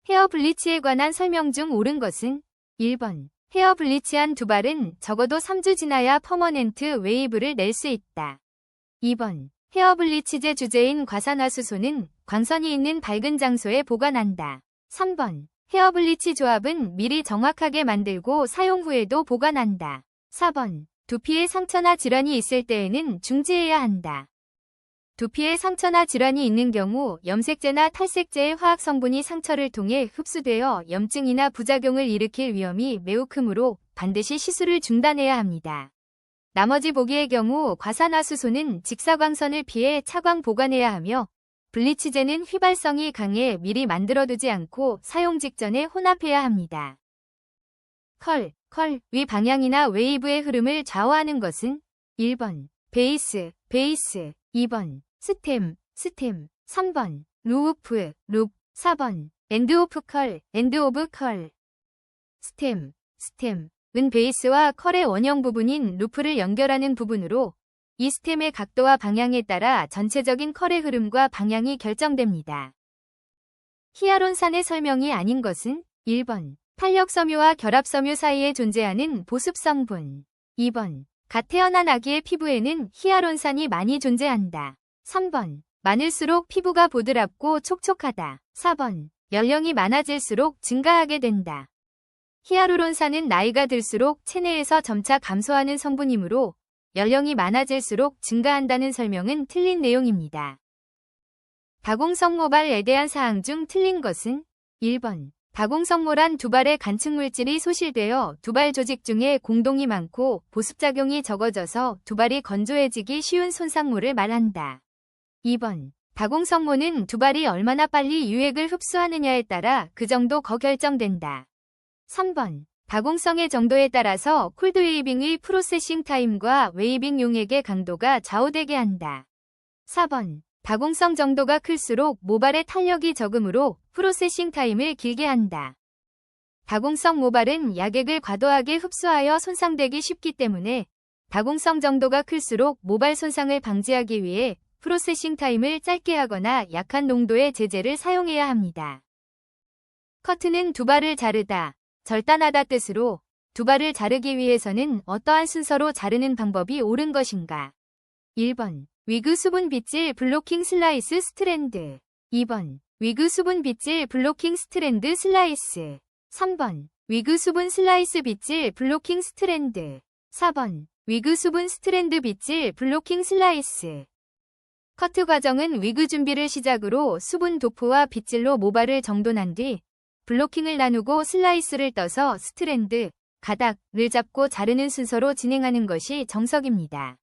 헤어 블리치에 관한 설명 중 옳은 것은 1번. 헤어 블리치한 두발은 적어도 3주 지나야 퍼머넨트 웨이브를 낼 수 있다. 2번. 헤어 블리치제 주제인 과산화수소는 광선이 있는 밝은 장소에 보관한다. 3번. 헤어 블리치 조합은 미리 정확하게 만들고 사용 후에도 보관한다. 4번. 두피에 상처나 질환이 있을 때에는 중지해야 한다. 두피에 상처나 질환이 있는 경우 염색제나 탈색제의 화학 성분이 상처를 통해 흡수되어 염증이나 부작용을 일으킬 위험이 매우 크므로 반드시 시술을 중단해야 합니다. 나머지 보기의 경우 과산화수소는 직사광선을 피해 차광 보관해야 하며 블리치제는 휘발성이 강해 미리 만들어두지 않고 사용 직전에 혼합해야 합니다. 컬 위 방향이나 웨이브의 흐름을 좌우하는 것은 1번. 베이스 2번. 스템 3번. 루프 4번. 엔드 오브 컬 스템은 베이스와 컬의 원형 부분인 루프를 연결하는 부분으로 이 스템의 각도와 방향에 따라 전체적인 컬의 흐름과 방향이 결정됩니다. 히아론산의 설명이 아닌 것은 1번. 탄력섬유와 결합섬유 사이에 존재하는 보습 성분 2번. 갓 태어난 아기의 피부에는 히아론산이 많이 존재한다. 3번. 많을수록 피부가 보드랍고 촉촉하다. 4번. 연령이 많아질수록 증가하게 된다. 히아루론산은 나이가 들수록 체내에서 점차 감소하는 성분이므로 연령이 많아질수록 증가한다는 설명은 틀린 내용입니다. 다공성 모발에 대한 사항 중 틀린 것은 1번. 다공성모란 두발의 간층물질이 소실되어 두발 조직 중에 공동이 많고 보습작용이 적어져서 두발이 건조해지기 쉬운 손상모를 말한다. 2번. 다공성모는 두발이 얼마나 빨리 유액을 흡수하느냐에 따라 그 정도가 결정된다. 3번. 다공성의 정도에 따라서 콜드 웨이빙의 프로세싱 타임과 웨이빙 용액의 강도가 좌우되게 한다. 4번. 다공성 정도가 클수록 모발의 탄력이 적으므로 프로세싱 타임을 길게 한다. 다공성 모발은 약액을 과도하게 흡수하여 손상되기 쉽기 때문에 다공성 정도가 클수록 모발 손상을 방지하기 위해 프로세싱 타임을 짧게 하거나 약한 농도의 제제를 사용해야 합니다. 커트는 두발을 자르다, 절단하다 뜻으로 두발을 자르기 위해서는 어떠한 순서로 자르는 방법이 옳은 것인가? 1번. 위그 수분 빗질 블로킹 슬라이스 스트랜드 2번. 위그 수분 빗질 블로킹 스트랜드 슬라이스 3번. 위그 수분 슬라이스 빗질 블로킹 스트랜드 4번. 위그 수분 스트랜드 빗질 블로킹 슬라이스 커트 과정은 위그 준비를 시작으로 수분 도포와 빗질로 모발을 정돈한 뒤 블로킹을 나누고 슬라이스를 떠서 스트랜드, 가닥을 잡고 자르는 순서로 진행하는 것이 정석입니다.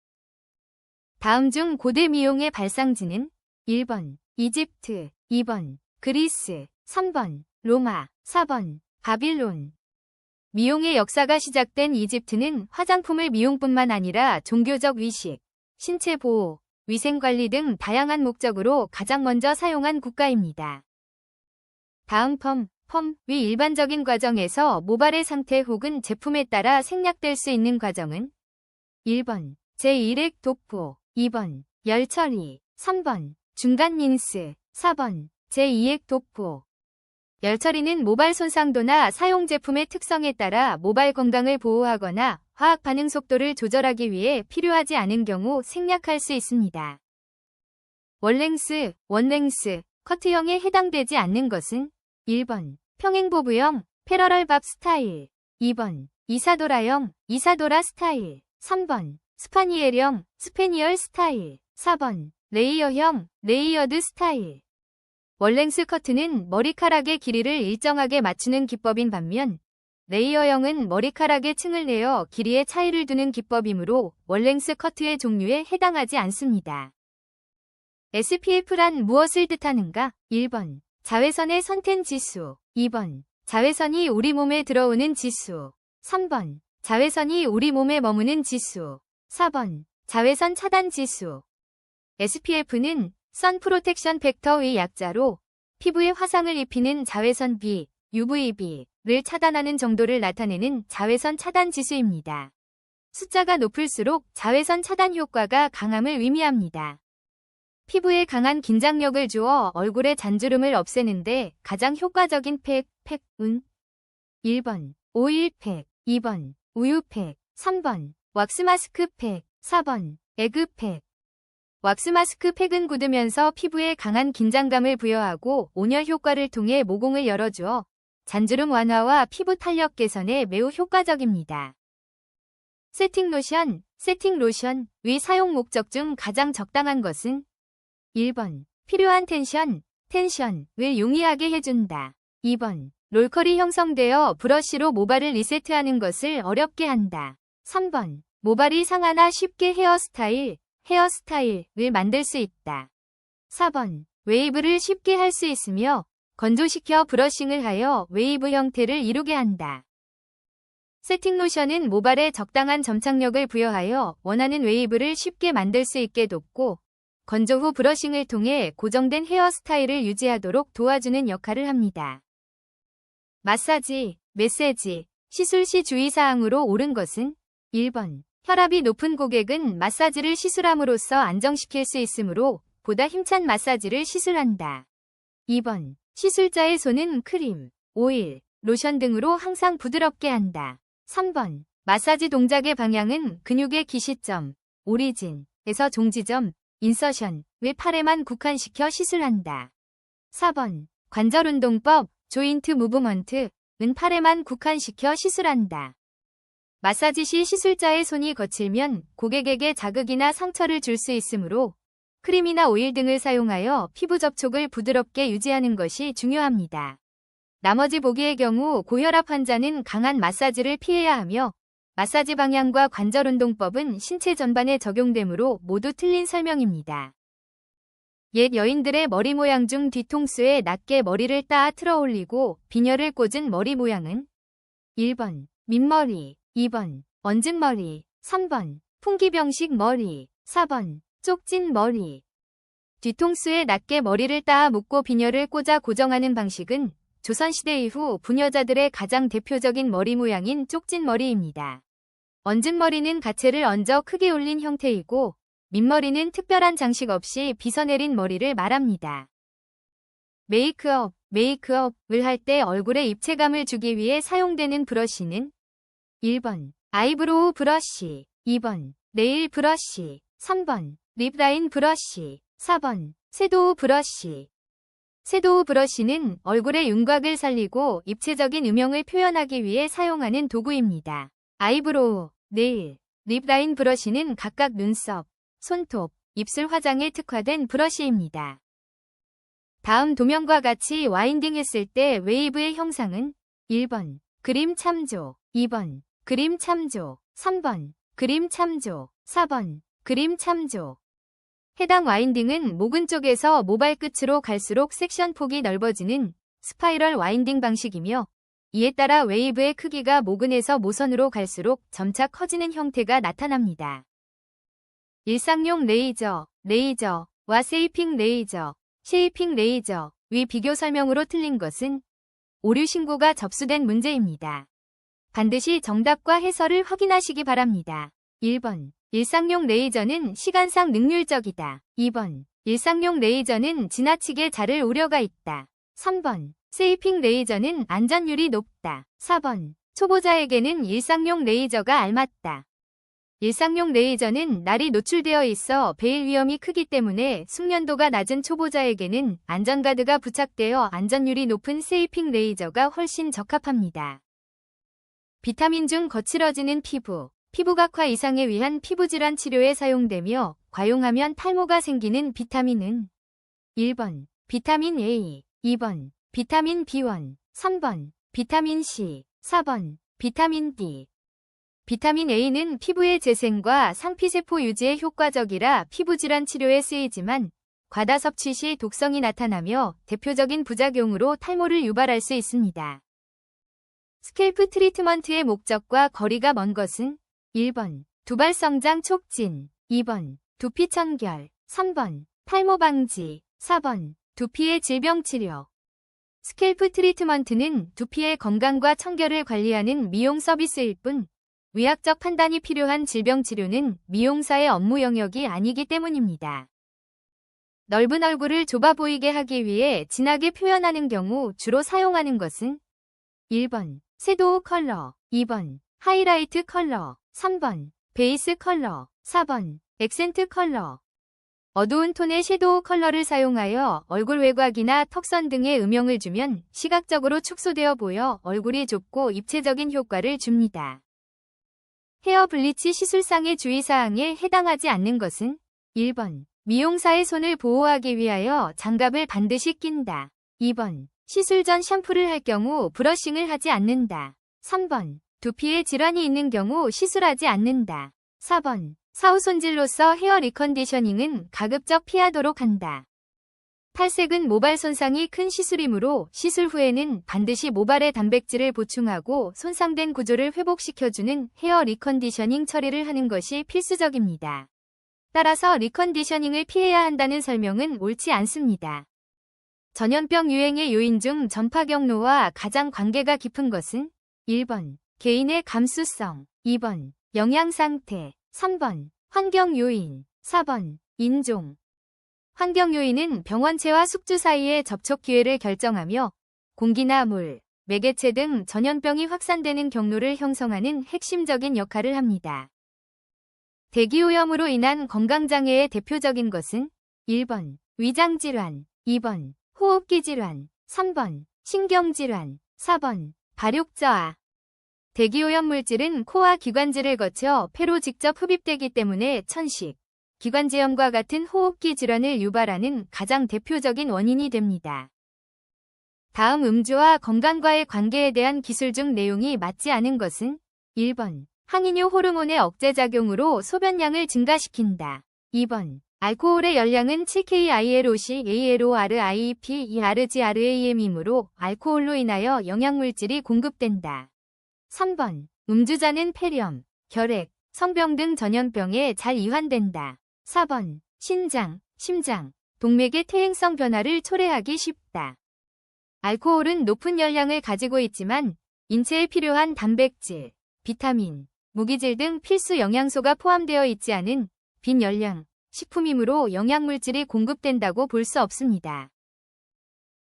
다음 중 고대 미용의 발상지는 1번. 이집트 2번. 그리스 3번. 로마 4번. 바빌론 미용의 역사가 시작된 이집트는 화장품을 미용뿐만 아니라 종교적 위식, 신체 보호, 위생관리 등 다양한 목적으로 가장 먼저 사용한 국가입니다. 다음 펌 위 일반적인 과정에서 모발의 상태 혹은 제품에 따라 생략될 수 있는 과정은 1번. 제1액 도포 2번. 열 처리 3번. 중간 린스 4번. 제2액 도포 열 처리는 모발 손상도나 사용 제품의 특성에 따라 모발 건강을 보호하거나 화학 반응 속도를 조절하기 위해 필요하지 않은 경우 생략할 수 있습니다. 원랭스 커트형에 해당되지 않는 것은 1번. 평행보부형 패러럴 밥 스타일 2번. 이사도라 스타일 3번. 스파니엘형 스페니얼 스타일 4번. 레이어형 레이어드 스타일 원랭스 커트는 머리카락의 길이를 일정하게 맞추는 기법인 반면 레이어형은 머리카락의 층을 내어 길이의 차이를 두는 기법이므로 원랭스 커트의 종류에 해당하지 않습니다. SPF란 무엇을 뜻하는가? 1번. 자외선의 선텐 지수 2번. 자외선이 우리 몸에 들어오는 지수 3번. 자외선이 우리 몸에 머무는 지수 4번. 자외선 차단 지수 SPF는 선 프로텍션 팩터의 약자로 피부에 화상을 입히는 자외선 B, UVB를 차단하는 정도를 나타내는 자외선 차단 지수입니다. 숫자가 높을수록 자외선 차단 효과가 강함을 의미합니다. 피부에 강한 긴장력을 주어 얼굴의 잔주름을 없애는데 가장 효과적인 팩은 1번 오일팩, 2번 우유팩, 3번 왁스마스크팩, 4번 에그팩. 왁스마스크팩은 굳으면서 피부에 강한 긴장감을 부여하고 온열 효과를 통해 모공을 열어주어 잔주름 완화와 피부 탄력 개선에 매우 효과적입니다. 세팅 로션 위 사용 목적 중 가장 적당한 것은 1번 필요한 텐션을 용이하게 해준다. 2번 롤컬이 형성되어 브러쉬로 모발을 리세트하는 것을 어렵게 한다. 3번 모발이 상하나 쉽게 헤어스타일을 만들 수 있다. 4번 웨이브를 쉽게 할 수 있으며 건조시켜 브러싱을 하여 웨이브 형태를 이루게 한다. 세팅 로션은 모발에 적당한 점착력을 부여하여 원하는 웨이브를 쉽게 만들 수 있게 돕고 건조 후 브러싱을 통해 고정된 헤어스타일을 유지하도록 도와주는 역할을 합니다. 메시지, 시술 시 주의사항으로 옳은 것은 1번 혈압이 높은 고객은 마사지를 시술함으로써 안정시킬 수 있으므로 보다 힘찬 마사지를 시술한다. 2번 시술자의 손은 크림, 오일, 로션 등으로 항상 부드럽게 한다. 3번 마사지 동작의 방향은 근육의 기시점, 오리진에서 종지점, 인서션을 팔에만 국한시켜 시술한다. 4번 관절 운동법, 조인트 무브먼트은 팔에만 국한시켜 시술한다. 마사지 시 시술자의 손이 거칠면 고객에게 자극이나 상처를 줄 수 있으므로 크림이나 오일 등을 사용하여 피부 접촉을 부드럽게 유지하는 것이 중요합니다. 나머지 보기의 경우 고혈압 환자는 강한 마사지를 피해야 하며 마사지 방향과 관절 운동법은 신체 전반에 적용되므로 모두 틀린 설명입니다. 옛 여인들의 머리 모양 중 뒤통수에 낮게 머리를 따아 틀어 올리고 비녀를 꽂은 머리 모양은 1번 민머리, 2번 얹은머리, 3번 풍기병식 머리, 4번 쪽진 머리. 뒤통수에 낮게 머리를 따아 묶고 비녀를 꽂아 고정하는 방식은 조선시대 이후 부녀자들의 가장 대표적인 머리 모양인 쪽진 머리입니다. 얹은 머리는 가채를 얹어 크게 올린 형태이고 민머리는 특별한 장식 없이 빗어내린 머리를 말합니다. 메이크업을 할 때 얼굴에 입체감을 주기 위해 사용되는 브러쉬는 1번 아이브로우 브러쉬, 2번 네일 브러쉬, 3번 립라인 브러쉬, 4번 섀도우 브러쉬. 섀도우 브러쉬는 얼굴의 윤곽을 살리고 입체적인 음영을 표현하기 위해 사용하는 도구입니다. 아이브로우, 네일, 립라인 브러쉬는 각각 눈썹, 손톱, 입술 화장에 특화된 브러쉬입니다. 다음 도면과 같이 와인딩 했을 때 웨이브의 형상은 1번 그림 참조, 2번 그림 참조, 3번 그림 참조, 4번 그림 참조. 해당 와인딩은 모근 쪽에서 모발 끝으로 갈수록 섹션 폭이 넓어지는 스파이럴 와인딩 방식이며 이에 따라 웨이브의 크기가 모근에서 모선으로 갈수록 점차 커지는 형태가 나타납니다. 일상용 레이저와 쉐이핑 레이저 위 비교 설명으로 틀린 것은 오류 신고가 접수된 문제입니다. 반드시 정답과 해설을 확인하시기 바랍니다. 1번 일상용 레이저는 시간상 능률적이다. 2번 일상용 레이저는 지나치게 자를 우려가 있다. 3번 쉐이핑 레이저는 안전율이 높다. 4번 초보자에게는 일상용 레이저가 알맞다. 일상용 레이저는 날이 노출되어 있어 베일 위험이 크기 때문에 숙련도가 낮은 초보자에게는 안전가드가 부착되어 안전율이 높은 쉐이핑 레이저가 훨씬 적합합니다. 비타민 중 거칠어지는 피부각화 이상에 위한 피부질환 치료에 사용되며 과용하면 탈모가 생기는 비타민은 1번 비타민 A, 2번 비타민 B1, 3번 비타민 C, 4번 비타민 D. 비타민 A는 피부의 재생과 상피세포 유지에 효과적이라 피부질환 치료에 쓰이지만 과다 섭취 시 독성이 나타나며 대표적인 부작용으로 탈모를 유발할 수 있습니다. 스캘프 트리트먼트의 목적과 거리가 먼 것은 1번 두발 성장 촉진, 2번 두피 청결, 3번 탈모 방지, 4번 두피의 질병 치료. 스캘프 트리트먼트는 두피의 건강과 청결을 관리하는 미용 서비스일 뿐 의학적 판단이 필요한 질병 치료는 미용사의 업무 영역이 아니기 때문입니다. 넓은 얼굴을 좁아 보이게 하기 위해 진하게 표현하는 경우 주로 사용하는 것은 1번 섀도우 컬러, 2번 하이라이트 컬러, 3번 베이스 컬러, 4번 액센트 컬러. 어두운 톤의 섀도우 컬러를 사용하여 얼굴 외곽이나 턱선 등에 음영을 주면 시각적으로 축소되어 보여 얼굴이 좁고 입체적인 효과를 줍니다. 헤어 블리치 시술상의 주의사항에 해당하지 않는 것은 1번 미용사의 손을 보호하기 위하여 장갑을 반드시 낀다. 2번 시술 전 샴푸를 할 경우 브러싱을 하지 않는다. 3번 두피에 질환이 있는 경우 시술하지 않는다. 4번 사후 손질로서 헤어 리컨디셔닝은 가급적 피하도록 한다. 탈색은 모발 손상이 큰 시술이므로 시술 후에는 반드시 모발에 단백질을 보충하고 손상된 구조를 회복시켜주는 헤어 리컨디셔닝 처리를 하는 것이 필수적입니다. 따라서 리컨디셔닝을 피해야 한다는 설명은 옳지 않습니다. 전염병 유행의 요인 중 전파 경로와 가장 관계가 깊은 것은 1번 개인의 감수성, 2번 영양 상태, 3번 환경 요인, 4번 인종. 환경 요인은 병원체와 숙주 사이의 접촉 기회를 결정하며 공기나 물, 매개체 등 전염병이 확산되는 경로를 형성하는 핵심적인 역할을 합니다. 대기오염으로 인한 건강장애의 대표적인 것은 1번 위장질환, 2번 호흡기 질환, 3번 신경질환, 4번 발육저하. 대기오염 물질은 코와 기관지를 거쳐 폐로 직접 흡입되기 때문에 천식, 기관지염과 같은 호흡기 질환을 유발하는 가장 대표적인 원인이 됩니다. 다음 음주와 건강과의 관계에 대한 기술 중 내용이 맞지 않은 것은 1번 항이뇨 호르몬의 억제작용으로 소변량을 증가시킨다. 2번 알코올의 열량은 7KILOC-ALORIEP-ERGRAM이므로 알코올로 인하여 영양물질이 공급된다. 3번 음주자는 폐렴, 결핵, 성병 등 전염병에 잘 이완된다. 4번 신장, 심장, 동맥의 퇴행성 변화를 초래하기 쉽다. 알코올은 높은 열량을 가지고 있지만 인체에 필요한 단백질, 비타민, 무기질 등 필수 영양소가 포함되어 있지 않은 빈열량 식품이므로 영양물질이 공급된다고 볼 수 없습니다.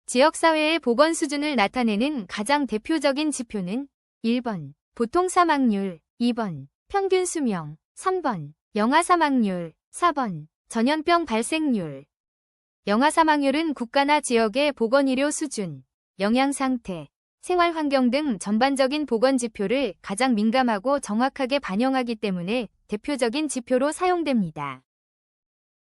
지역사회의 보건 수준을 나타내는 가장 대표적인 지표는 1번 보통 사망률, 2번 평균 수명, 3번 영아 사망률, 4번 전염병 발생률. 영아 사망률은 국가나 지역의 보건의료 수준, 영양 상태, 생활 환경 등 전반적인 보건 지표를 가장 민감하고 정확하게 반영하기 때문에 대표적인 지표로 사용됩니다.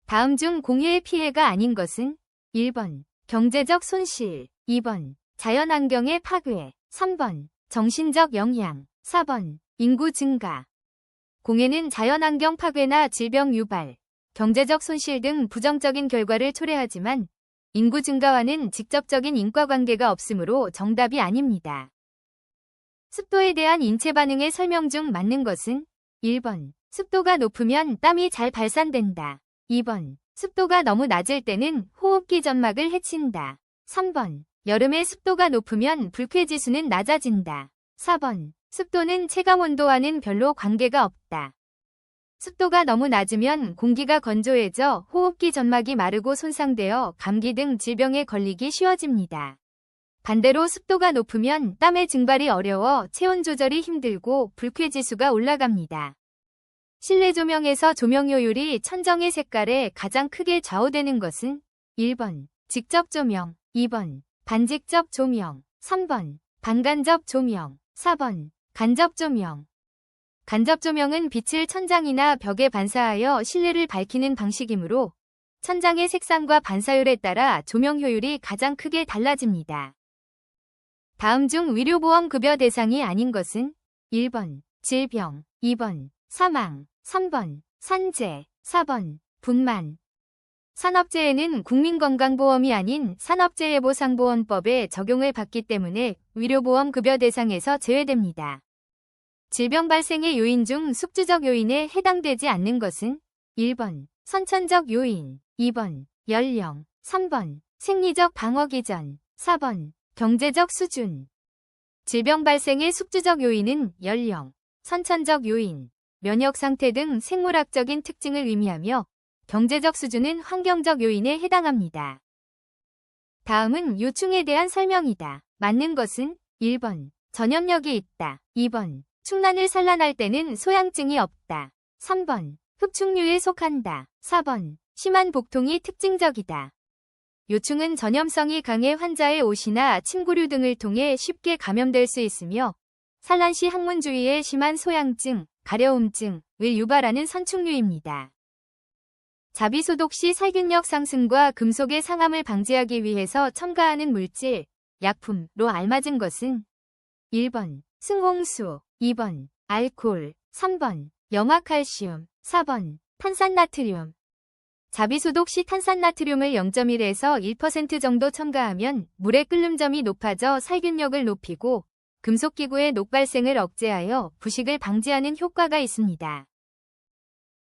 다음 중 공해의 피해가 아닌 것은 1번 경제적 손실, 2번 자연환경의 파괴, 3번 정신적 영향, 4번 인구 증가. 공해는 자연환경 파괴나 질병 유발, 경제적 손실 등 부정적인 결과를 초래하지만 인구 증가와는 직접적인 인과관계가 없으므로 정답이 아닙니다. 습도에 대한 인체 반응의 설명 중 맞는 것은 1번 습도가 높으면 땀이 잘 발산된다. 2번 습도가 너무 낮을 때는 호흡기 점막을 해친다. 3번 여름에 습도가 높으면 불쾌지수는 낮아진다. 4번 습도는 체감온도와는 별로 관계가 없다. 습도가 너무 낮으면 공기가 건조해져 호흡기 점막이 마르고 손상되어 감기 등 질병에 걸리기 쉬워집니다. 반대로 습도가 높으면 땀의 증발이 어려워 체온 조절이 힘들고 불쾌지수가 올라갑니다. 실내 조명에서 조명 효율이 천정의 색깔에 가장 크게 좌우되는 것은 1번 직접 조명, 2번 반직접 조명, 3번 반간접 조명, 4번 간접 조명. 간접 조명은 빛을 천장이나 벽에 반사하여 실내를 밝히는 방식이므로 천장의 색상과 반사율에 따라 조명 효율이 가장 크게 달라집니다. 다음 중 의료보험급여 대상이 아닌 것은 1번 질병, 2번 사망, 3번 산재, 4번 분만. 산업재해는 국민건강보험이 아닌 산업재해보상보험법에 적용을 받기 때문에 의료보험급여 대상에서 제외됩니다. 질병 발생의 요인 중 숙주적 요인에 해당되지 않는 것은 1번 선천적 요인, 2번 연령, 3번 생리적 방어기전, 4번 경제적 수준. 질병 발생의 숙주적 요인은 연령, 선천적 요인, 면역 상태 등 생물학적인 특징을 의미하며 경제적 수준은 환경적 요인에 해당합니다. 다음은 요충에 대한 설명이다. 맞는 것은 1번. 전염력이 있다. 2번. 충란을 산란할 때는 소양증이 없다. 3번. 흡충류에 속한다. 4번. 심한 복통이 특징적이다. 요충은 전염성이 강해 환자의 옷이나 침구류 등을 통해 쉽게 감염될 수 있으며 산란 시 항문 주위에 심한 소양증, 가려움증을 유발하는 선충류입니다. 자비소독 시 살균력 상승과 금속의 상함을 방지하기 위해서 첨가하는 물질, 약품로 알맞은 것은 1번. 승홍수, 2번. 알코올, 3번. 염화칼슘, 4번. 탄산나트륨. 자비소독 시 탄산나트륨을 0.1에서 1% 정도 첨가하면 물의 끓는 점이 높아져 살균력을 높이고 금속기구의 녹발생을 억제하여 부식을 방지하는 효과가 있습니다.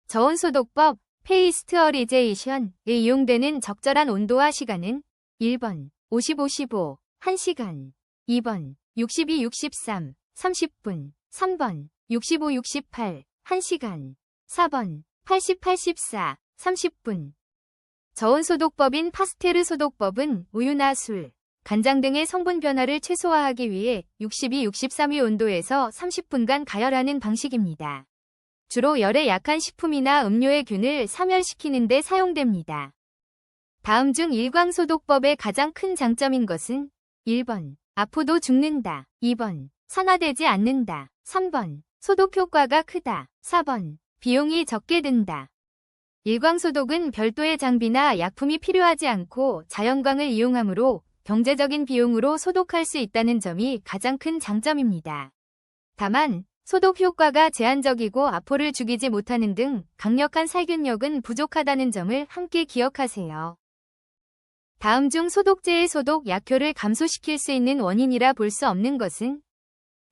저온소독법, 페이스트어리제이션에 이용되는 적절한 온도와 시간은 1번 50-55, 1시간 2번 62-63, 30분 3번 65-68, 1시간 4번 80-84, 30분 저온소독법인 파스테르 소독법은 우유나 술, 간장 등의 성분 변화를 최소화하기 위해 62-63의 온도에서 30분간 가열하는 방식입니다. 주로 열에 약한 식품이나 음료의 균을 사멸시키는 데 사용됩니다. 다음 중 일광소독법의 가장 큰 장점인 것은 1번. 아프도 죽는다. 2번. 산화되지 않는다. 3번. 소독 효과가 크다. 4번. 비용이 적게 든다. 일광소독은 별도의 장비나 약품이 필요하지 않고 자연광을 이용하므로 경제적인 비용으로 소독할 수 있다는 점이 가장 큰 장점입니다. 다만 소독 효과가 제한적이고 아포를 죽이지 못하는 등 강력한 살균력은 부족하다는 점을 함께 기억하세요. 다음 중 소독제의 소독 약효를 감소시킬 수 있는 원인이라 볼 수 없는 것은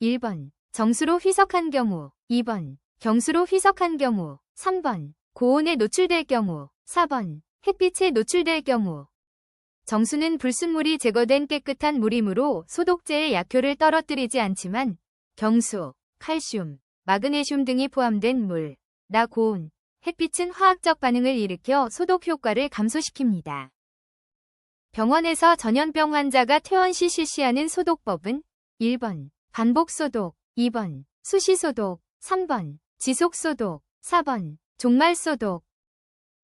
1번. 정수로 희석한 경우 2번. 경수로 희석한 경우 3번. 고온에 노출될 경우 4번. 햇빛에 노출될 경우 정수는 불순물이 제거된 깨끗한 물이므로 소독제의 약효를 떨어뜨리지 않지만 경수, 칼슘, 마그네슘 등이 포함된 물, 고온, 햇빛은 화학적 반응을 일으켜 소독 효과를 감소시킵니다. 병원에서 전염병 환자가 퇴원 시 실시하는 소독법은 1번. 반복소독 2번. 수시소독 3번. 지속소독 4번. 종말소독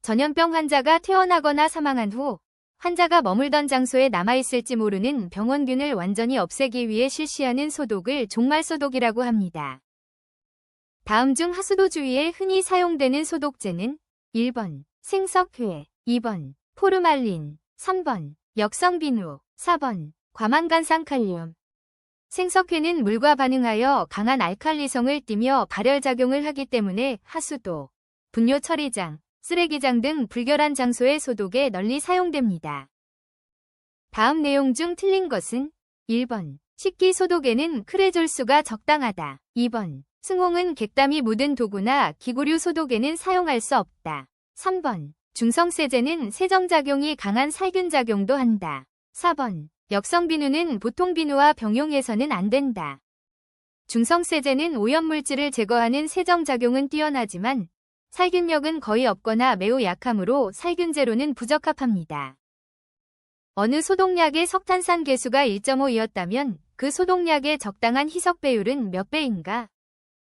전염병 환자가 퇴원하거나 사망한 후 환자가 머물던 장소에 남아있을지 모르는 병원균을 완전히 없애기 위해 실시하는 소독을 종말소독이라고 합니다. 다음 중 하수도 주위에 흔히 사용되는 소독제는 1번. 생석회 2번. 포르말린 3번. 역성비누 4번. 과망간산칼륨 생석회는 물과 반응하여 강한 알칼리성을 띠며 발열작용을 하기 때문에 하수도, 분뇨 처리장, 쓰레기장 등 불결한 장소의 소독에 널리 사용됩니다. 다음 내용 중 틀린 것은 1번. 식기소독에는 크레졸수가 적당하다. 2번. 승홍은 객담이 묻은 도구나 기구류 소독에는 사용할 수 없다. 3번. 중성세제는 세정작용이 강한 살균작용도 한다. 4번. 역성비누는 보통 비누와 병용해서는 안 된다. 중성세제는 오염물질을 제거하는 세정작용은 뛰어나지만 살균력은 거의 없거나 매우 약하므로 살균제로는 부적합합니다. 어느 소독약의 석탄산 계수가 1.5이었다면 그 소독약의 적당한 희석 배율은 몇 배인가?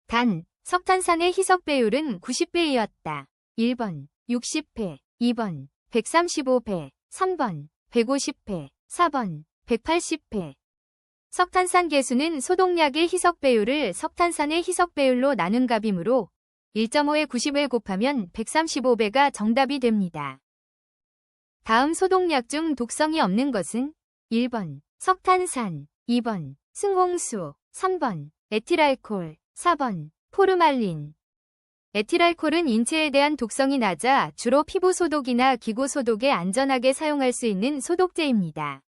단, 석탄산의 희석 배율은 90배이었다. 1번, 60배, 2번, 135배, 3번, 150배, 4번, 180배. 석탄산 계수는 소독약의 희석 배율을 석탄산의 희석 배율로 나눈 값이므로 1.5에 90을 곱하면 135배가 정답이 됩니다. 다음 소독약 중 독성이 없는 것은 1번. 석탄산 2번. 승홍수 3번. 에틸알코올 4번. 포르말린 에틸알코올은 인체에 대한 독성이 낮아 주로 피부 소독이나 기구 소독에 안전하게 사용할 수 있는 소독제입니다.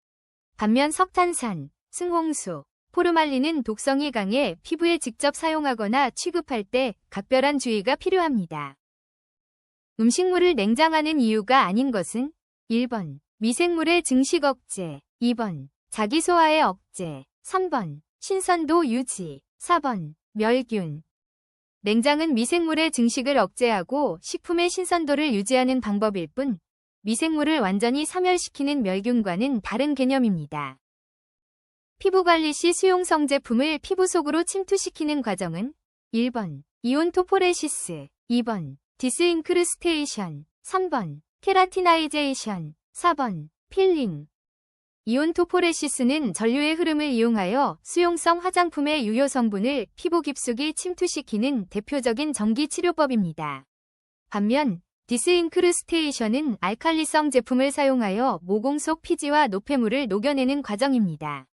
반면 석탄산, 승홍수, 포르말린은 독성이 강해 피부에 직접 사용하거나 취급할 때 각별한 주의가 필요합니다. 음식물을 냉장하는 이유가 아닌 것은 1번. 미생물의 증식 억제 2번. 자기소화의 억제 3번. 신선도 유지 4번. 멸균 냉장은 미생물의 증식을 억제하고 식품의 신선도를 유지하는 방법일 뿐 미생물을 완전히 사멸시키는 멸균과는 다른 개념입니다. 피부관리 시 수용성 제품을 피부 속으로 침투시키는 과정은 1번 이온토포레시스, 2번 디스인크루스테이션, 3번 케라티나이제이션, 4번 필링. 이온토포레시스는 전류의 흐름을 이용하여 수용성 화장품의 유효 성분을 피부 깊숙이 침투시키는 대표적인 전기 치료법입니다. 반면 디스인크루스테이션은 알칼리성 제품을 사용하여 모공 속 피지와 노폐물을 녹여내는 과정입니다.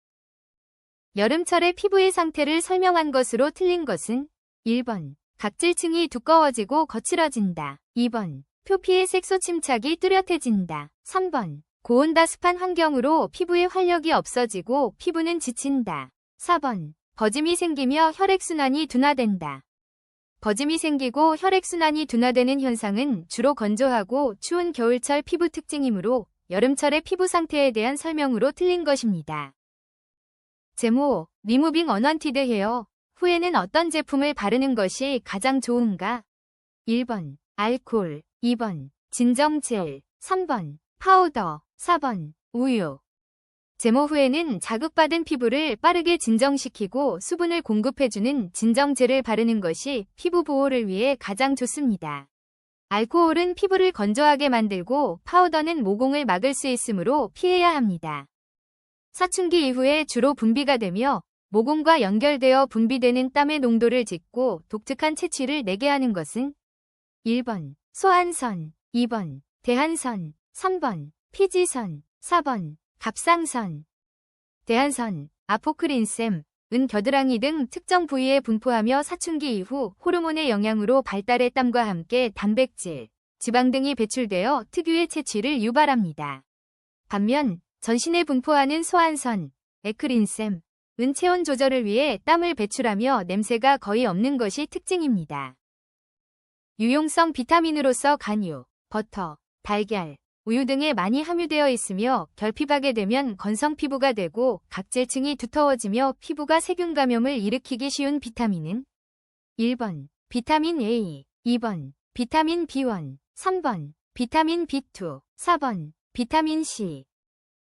여름철의 피부의 상태를 설명한 것으로 틀린 것은 1번 각질층이 두꺼워지고 거칠어진다, 2번 표피의 색소 침착이 뚜렷해진다, 3번 고온다습한 환경으로 피부의 활력이 없어지고 피부는 지친다, 4번 버짐이 생기며 혈액순환이 둔화된다. 버짐이 생기고 혈액순환이 둔화되는 현상은 주로 건조하고 추운 겨울철 피부 특징이므로 여름철의 피부 상태에 대한 설명으로 틀린 것입니다. 제모, 리무빙 언원티드 헤어, 후에는 어떤 제품을 바르는 것이 가장 좋은가? 1번, 알코올, 2번, 진정젤, 3번, 파우더, 4번, 우유. 제모 후에는 자극받은 피부를 빠르게 진정시키고 수분을 공급해주는 진정젤을 바르는 것이 피부 보호를 위해 가장 좋습니다. 알코올은 피부를 건조하게 만들고 파우더는 모공을 막을 수 있으므로 피해야 합니다. 사춘기 이후에 주로 분비가 되며 모공과 연결되어 분비되는 땀의 농도를 짙고 독특한 채취를 내게 하는 것은 1번 소한선, 2번 대한선, 3번 피지선, 4번 갑상선. 대한선, 아포크린샘, 은 겨드랑이 등 특정 부위에 분포하며 사춘기 이후 호르몬의 영향으로 발달의 땀과 함께 단백질, 지방 등이 배출되어 특유의 채취를 유발합니다. 반면 전신에 분포하는 소한선, 에크린샘, 은 체온 조절을 위해 땀을 배출하며 냄새가 거의 없는 것이 특징입니다. 유용성 비타민으로서 간유, 버터, 달걀, 우유 등에 많이 함유되어 있으며 결핍하게 되면 건성 피부가 되고 각질층이 두터워지며 피부가 세균 감염을 일으키기 쉬운 비타민은 1번 비타민 A, 2번 비타민 B1, 3번 비타민 B2, 4번 비타민 C.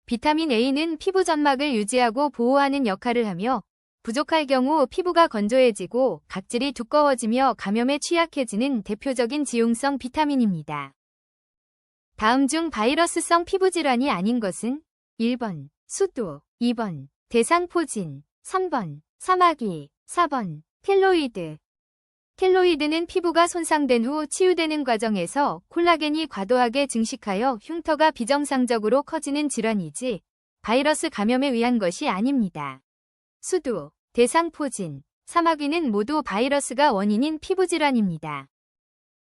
비타민 A는 피부 점막을 유지하고 보호하는 역할을 하며 부족할 경우 피부가 건조해지고 각질이 두꺼워지며 감염에 취약해지는 대표적인 지용성 비타민입니다. 다음 중 바이러스성 피부질환이 아닌 것은 1번 수두, 2번 대상포진, 3번 사마귀, 4번 켈로이드. 켈로이드는 피부가 손상된 후 치유되는 과정에서 콜라겐이 과도하게 증식하여 흉터가 비정상적으로 커지는 질환이지 바이러스 감염에 의한 것이 아닙니다. 수두, 대상포진, 사마귀는 모두 바이러스가 원인인 피부질환입니다.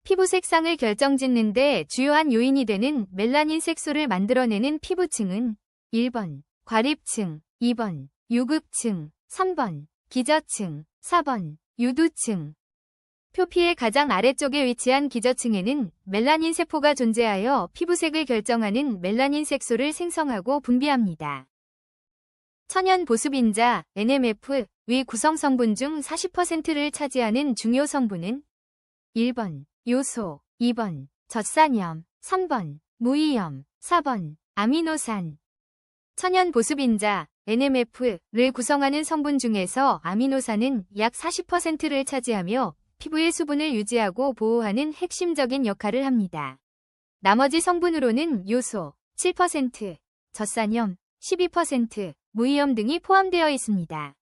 피부 색상을 결정짓는 데 주요한 요인이 되는 멜라닌 색소를 만들어내는 피부층은 1번 과립층, 2번 유급층, 3번 기저층, 4번 유두층. 표피의 가장 아래쪽에 위치한 기저층에는 멜라닌 세포가 존재하여 피부색을 결정하는 멜라닌 색소를 생성하고 분비합니다. 천연 보습인자 NMF의 구성 성분 중 40%를 차지하는 중요 성분은 1번 요소, 2번 젖산염, 3번 무이염, 4번 아미노산. 천연 보습인자 NMF를 구성하는 성분 중에서 아미노산은 약 40%를 차지하며 피부의 수분을 유지하고 보호하는 핵심적인 역할을 합니다. 나머지 성분으로는 요소 7%, 젖산염 12%, 무이염 등이 포함되어 있습니다.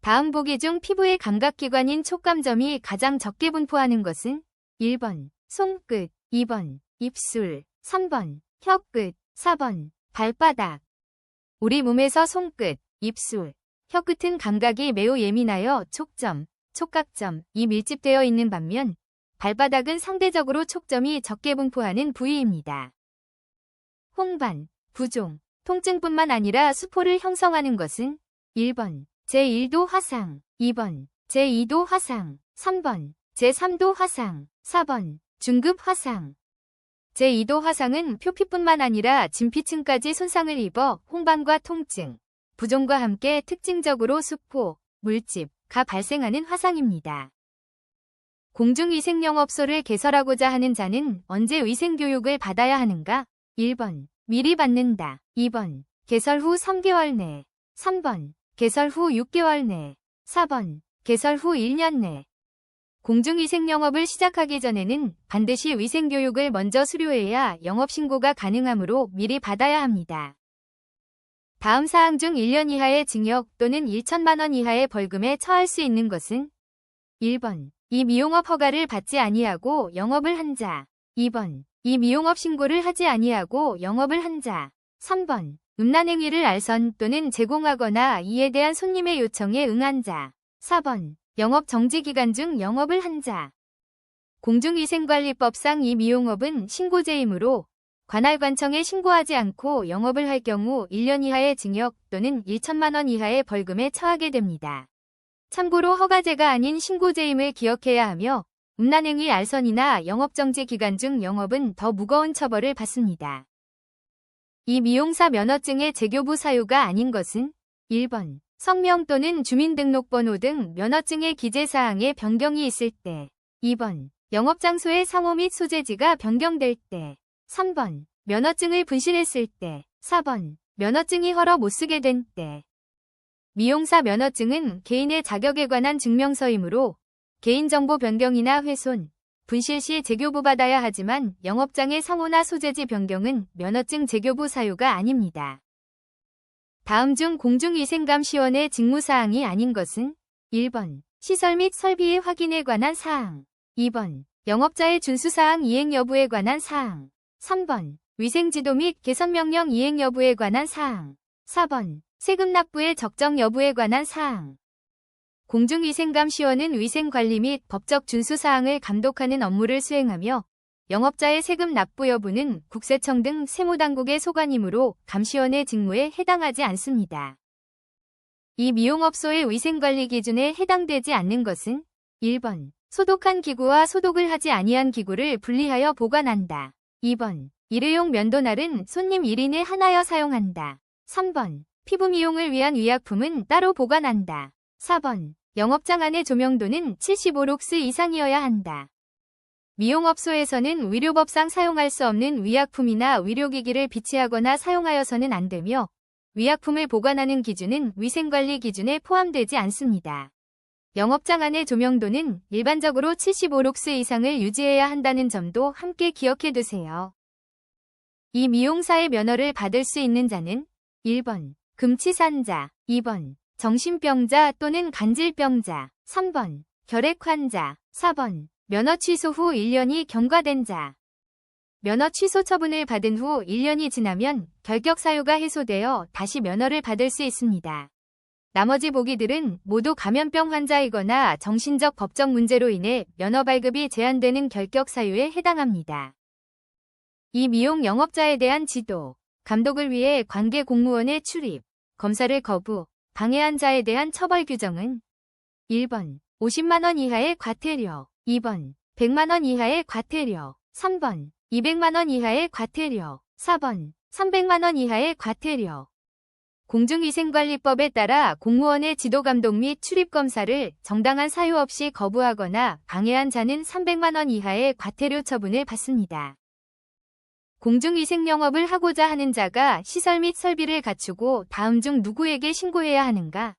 다음 보기 중 피부의 감각기관인 촉감점이 가장 적게 분포하는 것은 1번 손끝, 2번 입술, 3번 혀끝, 4번 발바닥. 우리 몸에서 손끝, 입술, 혀끝은 감각이 매우 예민하여 촉점, 촉각점이 밀집되어 있는 반면 발바닥은 상대적으로 촉점이 적게 분포하는 부위입니다. 홍반, 부종, 통증뿐만 아니라 수포를 형성하는 것은 1번 제1도 화상, 2번 제2도 화상, 3번 제3도 화상, 4번 중급 화상. 제2도 화상은 표피뿐만 아니라 진피층까지 손상을 입어 홍반과 통증, 부종과 함께 특징적으로 수포, 물집가 발생하는 화상입니다. 공중위생영업소를 개설하고자 하는 자는 언제 위생교육을 받아야 하는가? 1번. 미리 받는다. 2번. 개설 후 3개월 내. 3번. 개설 후 6개월 내. 4번. 개설 후 1년 내. 공중위생영업을 시작하기 전에는 반드시 위생교육을 먼저 수료해야 영업신고가 가능하므로 미리 받아야 합니다. 다음 사항 중 1년 이하의 징역 또는 1천만 원 이하의 벌금에 처할 수 있는 것은 1번. 이 미용업 허가를 받지 아니하고 영업을 한 자. 2번. 이 미용업 신고를 하지 아니하고 영업을 한 자. 3번. 음란행위를 알선 또는 제공하거나 이에 대한 손님의 요청에 응한 자. 4번. 영업 정지 기간 중 영업을 한 자. 공중위생관리법상 이 미용업은 신고제이므로 관할관청에 신고하지 않고 영업을 할 경우 1년 이하의 징역 또는 1천만 원 이하의 벌금에 처하게 됩니다. 참고로 허가제가 아닌 신고제임을 기억해야 하며 음란행위 알선이나 영업정지 기간 중 영업은 더 무거운 처벌을 받습니다. 이 미용사 면허증의 재교부 사유가 아닌 것은 1번. 성명 또는 주민등록번호 등 면허증의 기재사항에 변경이 있을 때. 2번. 영업장소의 상호 및 소재지가 변경될 때. 3번. 면허증을 분실했을 때. 4번. 면허증이 헐어 못쓰게 된 때. 미용사 면허증은 개인의 자격에 관한 증명서이므로 개인정보 변경이나 훼손, 분실 시 재교부 받아야 하지만 영업장의 상호나 소재지 변경은 면허증 재교부 사유가 아닙니다. 다음 중 공중위생감시원의 직무사항이 아닌 것은 1번. 시설 및 설비의 확인에 관한 사항. 2번. 영업자의 준수사항 이행 여부에 관한 사항. 3번. 위생지도 및 개선명령 이행 여부에 관한 사항. 4번. 세금 납부의 적정 여부에 관한 사항. 공중위생감시원은 위생관리 및 법적 준수사항을 감독하는 업무를 수행하며 영업자의 세금 납부 여부는 국세청 등 세무당국의 소관이므로 감시원의 직무에 해당하지 않습니다. 이 미용업소의 위생관리 기준에 해당되지 않는 것은 1번. 소독한 기구와 소독을 하지 아니한 기구를 분리하여 보관한다. 2번. 일회용 면도날은 손님 1인에 하나여 사용한다. 3번. 피부 미용을 위한 의약품은 따로 보관한다. 4번. 영업장 안의 조명도는 75룩스 이상이어야 한다. 미용업소에서는 의료법상 사용할 수 없는 의약품이나 의료기기를 비치하거나 사용하여서는 안 되며 의약품을 보관하는 기준은 위생관리 기준에 포함되지 않습니다. 영업장 안의 조명도는 일반적으로 75룩스 이상을 유지해야 한다는 점도 함께 기억해 두세요. 이 미용사의 면허를 받을 수 있는 자는 1번. 금치산자. 2번. 정신병자 또는 간질병자. 3번. 결핵환자. 4번. 면허 취소 후 1년이 경과된 자. 면허 취소 처분을 받은 후 1년이 지나면 결격 사유가 해소되어 다시 면허를 받을 수 있습니다. 나머지 보기들은 모두 감염병 환자이거나 정신적 법적 문제로 인해 면허 발급이 제한되는 결격 사유에 해당합니다. 이 미용 영업자에 대한 지도, 감독을 위해 관계 공무원의 출입, 검사를 거부, 방해한 자에 대한 처벌 규정은 1번. 50만 원 이하의 과태료. 2번. 100만 원 이하의 과태료. 3번. 200만 원 이하의 과태료. 4번. 300만 원 이하의 과태료. 공중위생관리법에 따라 공무원의 지도감독 및 출입검사를 정당한 사유 없이 거부하거나 방해한 자는 300만 원 이하의 과태료 처분을 받습니다. 공중위생영업을 하고자 하는 자가 시설 및 설비를 갖추고 다음 중 누구에게 신고해야 하는가?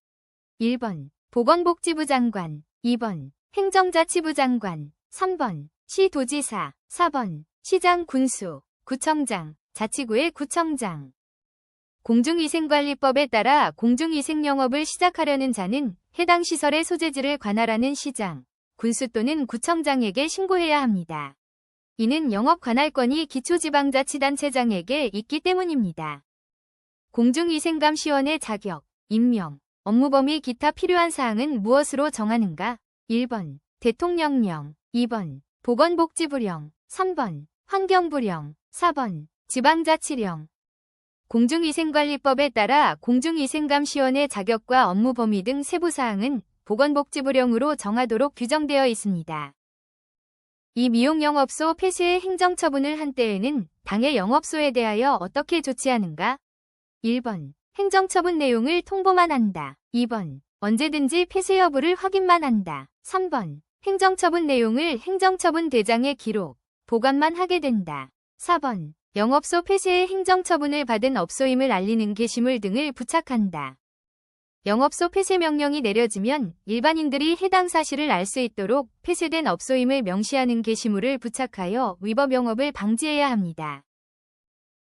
1번. 보건복지부 장관. 2번. 행정자치부 장관. 3번. 시도지사. 4번. 시장 군수, 구청장, 자치구의 구청장. 공중위생관리법에 따라 공중위생영업을 시작하려는 자는 해당 시설의 소재지를 관할하는 시장, 군수 또는 구청장에게 신고해야 합니다. 이는 영업 관할권이 기초지방자치단체장에게 있기 때문입니다. 공중위생감시원의 자격, 임명, 업무범위 기타 필요한 사항은 무엇으로 정하는가? 1번. 대통령령. 2번. 보건복지부령. 3번. 환경부령. 4번. 지방자치령. 공중위생관리법에 따라 공중위생감시원의 자격과 업무 범위 등 세부사항은 보건복지부령으로 정하도록 규정되어 있습니다. 이 미용영업소 폐쇄의 행정처분을 한 때에는 당해 영업소에 대하여 어떻게 조치하는가? 1번. 행정처분 내용을 통보만 한다. 2번. 언제든지 폐쇄 여부를 확인만 한다. 3번. 행정처분 내용을 행정처분 대장에 기록, 보관만 하게 된다. 4번. 영업소 폐쇄의 행정처분을 받은 업소임을 알리는 게시물 등을 부착한다. 영업소 폐쇄 명령이 내려지면 일반인들이 해당 사실을 알 수 있도록 폐쇄된 업소임을 명시하는 게시물을 부착하여 위법 영업을 방지해야 합니다.